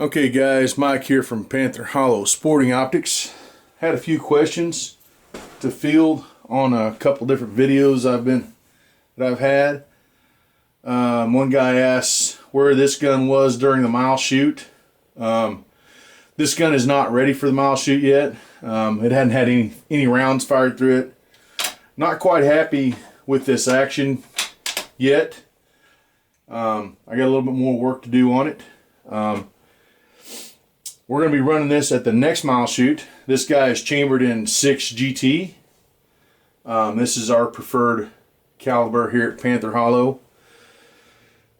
Okay guys, Mike here from Panther Hollow Sporting Optics. Had a few questions to field on a couple different videos I've had. One guy asked where this gun was during the mile shoot. This gun is not ready for the mile shoot yet. It hadn't had any rounds fired through it. Not quite happy with this action yet. I got a little bit more work to do on it. We're going to be running this at the next mile shoot. This guy is chambered in 6 GT. This is our preferred caliber here at Panther Hollow.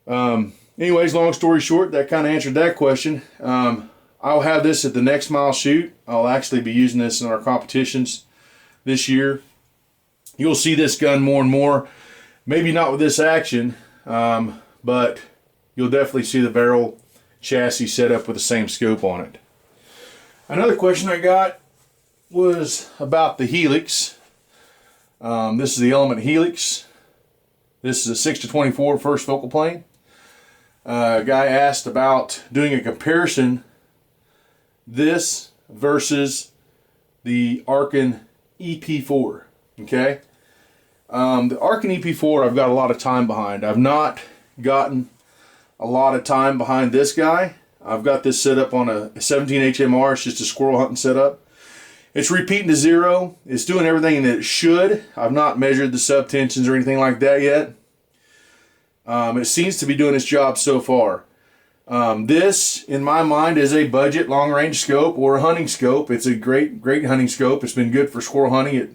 Anyways, long story short, that kind of answered that question. I'll have this at the next mile shoot. I'll actually be using this in our competitions this year. You'll see this gun more and more. Maybe not with this action, but you'll definitely see the barrel chassis set up with the same scope on it. Another question I got was about the Helix. This is the Element Helix. This is a 6-24 first focal plane. A guy asked about doing a comparison this versus the Arken EP4. Okay, the Arken EP4 I've got a lot of time behind. I've not gotten a lot of time behind this guy. I've got this set up on a 17 HMR. It's just a squirrel hunting setup. It's repeating to 0. It's doing everything that it should. I've not measured the subtensions or anything like that yet. It seems to be doing its job so far. This, in my mind, is a budget long-range scope or a hunting scope. It's a great hunting scope. It's been good for squirrel hunting. It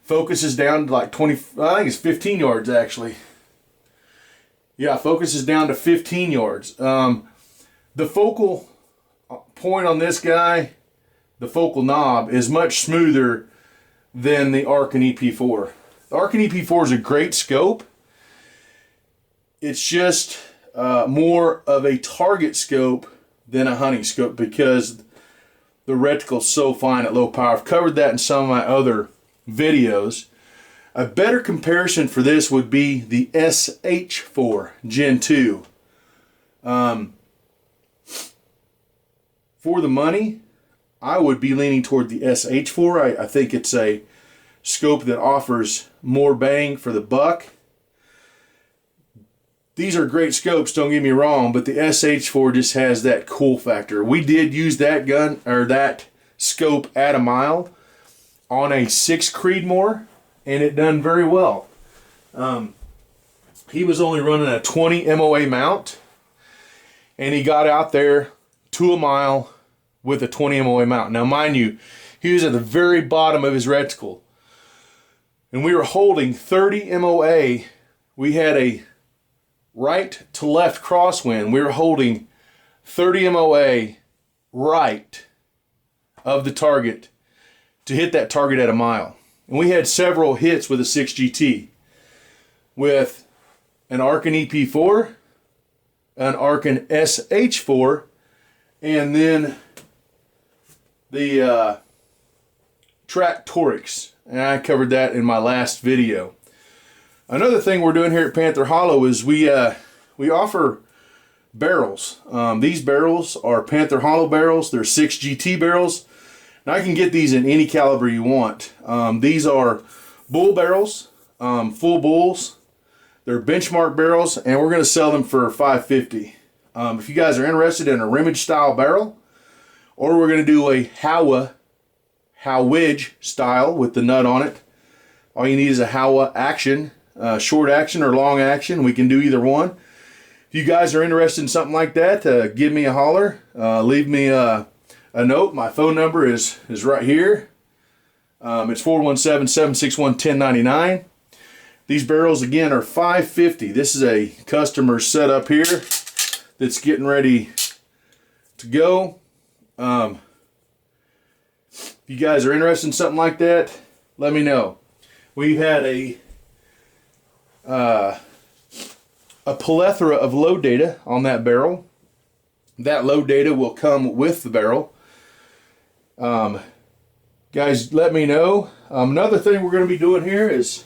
focuses down to like 20, I think it's 15 yards actually. Yeah, focuses down to 15 yards. The focal point on this guy, the focal knob, is much smoother than the Arken EP4. The Arken EP4 is a great scope. It's just more of a target scope than a hunting scope because the reticle's so fine at low power. I've covered that in some of my other videos. A better comparison for this would be the SH4 Gen 2. For the money, I would be leaning toward the SH4. I think it's a scope that offers more bang for the buck. These are great scopes, don't get me wrong, but the SH4 just has that cool factor. We did use that gun or that scope at a mile on a 6 Creedmoor, and it done very well. He was only running a 20 MOA mount, and he got out there to a mile with a 20 MOA mount. Now, mind you, he was at the very bottom of his reticle, and we were holding 30 MOA. We had a right to left crosswind. We were holding 30 MOA right of the target to hit that target at a mile. And we had several hits with a 6 GT with an Arken EP4, an Arken SH4, and then the Track Torix. And I covered that in my last video. Another thing we're doing here at Panther Hollow is we offer barrels. These barrels are Panther Hollow barrels. They're 6 GT barrels. Now I can get these in any caliber you want. These are bull barrels, full bulls. They're benchmark barrels, and we're going to sell them for $550. If you guys are interested in a rimmage style barrel, or we're going to do a Howidge style with the nut on it. All you need is a Howa action, short action or long action. We can do either one. If you guys are interested in something like that, give me a holler. Leave me a note. My phone number is right here. It's 417-761-1099. These barrels again are $550. This is a customer setup here that's getting ready to go. If you guys are interested in something like that, let me know. We've had a plethora of load data on that barrel. That load data will come with the barrel. Guys, let me know. Another thing we're going to be doing here is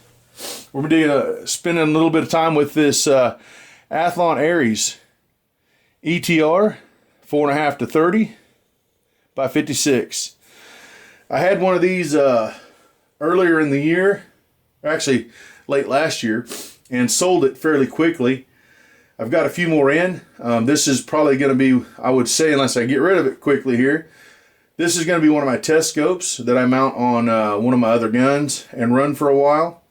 we're going to be spending a little bit of time with this Athlon Aries ETR 4.5 to 30 by 56. I had one of these earlier in the year, actually late last year, and sold it fairly quickly. I've got a few more in. This is probably going to be, I would say, unless I get rid of it quickly here, this is going to be one of my test scopes that I mount on one of my other guns and run for a while.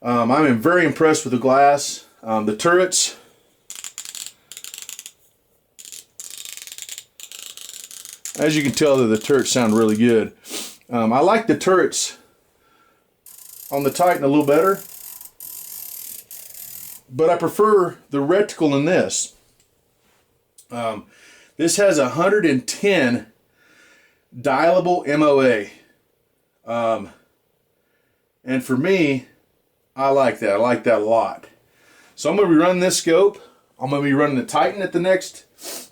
I'm very impressed with the glass. The turrets, as you can tell, the turrets sound really good. I like the turrets on the Titan a little better, but I prefer the reticle in this. This has 110 dialable MOA. And for me, I like that. I like that a lot. So I'm going to be running this scope. I'm going to be running the Titan at the next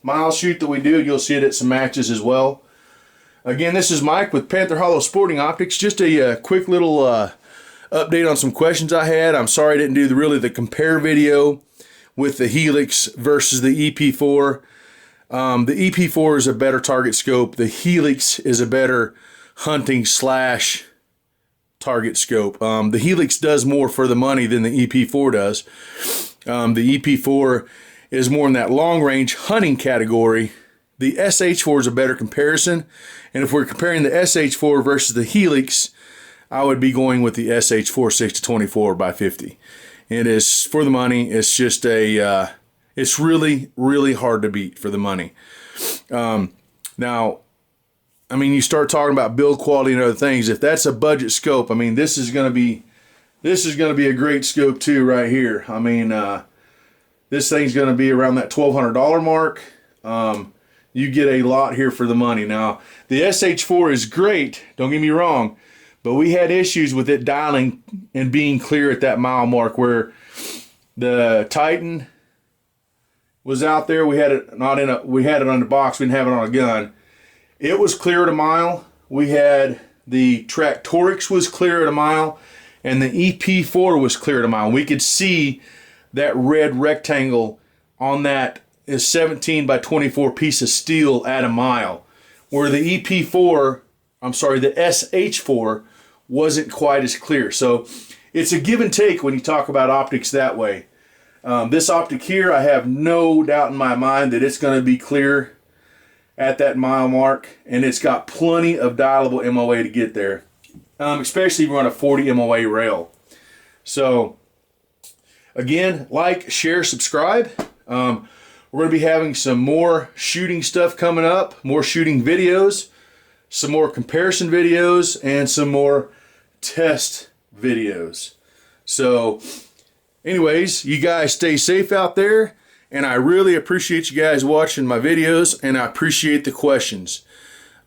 mile shoot that we do. You'll see it at some matches as well. Again, this is Mike with Panther Hollow Sporting Optics. Just a quick little update on some questions I had. I'm sorry I didn't do the compare video with the Helix versus the EP4. The EP4 is a better target scope. The Helix is a better hunting / target scope. The Helix does more for the money than the EP4 does. The EP4 is more in that long range hunting category. The SH4 is a better comparison. And if we're comparing the SH4 versus the Helix, I would be going with the SH4 6-24 by 50. It is for the money. It's just it's really, really hard to beat for the money. Now, I mean, you start talking about build quality and other things. If that's a budget scope, I mean, this is going to be a great scope too right here. I mean, this thing's going to be around that $1,200 mark. You get a lot here for the money. Now, the SH4 is great, don't get me wrong, but we had issues with it dialing and being clear at that mile mark where the Titan was out there. We had it we had it on the box, we didn't have it on a gun. It was clear at a mile. We had the Tractorix was clear at a mile, and the EP4 was clear at a mile. We could see that red rectangle on that is 17 by 24 piece of steel at a mile, where the EP4, I'm sorry, the SH4 wasn't quite as clear. So it's a give and take when you talk about optics that way. This optic here, I have no doubt in my mind that it's going to be clear at that mile mark, and it's got plenty of dialable MOA to get there, especially if you run a 40 MOA rail. So again, like, share, subscribe. We're going to be having some more shooting stuff coming up, more shooting videos, some more comparison videos, and some more test videos. So anyways, you guys stay safe out there, and I really appreciate you guys watching my videos, and I appreciate the questions.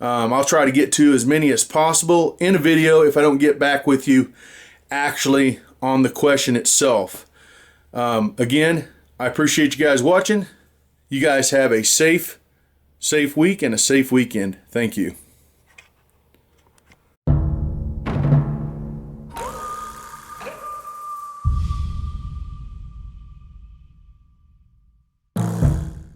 I'll try to get to as many as possible in a video if I don't get back with you actually on the question itself. Again, I appreciate you guys watching. You guys have a safe week and a safe weekend. Thank you.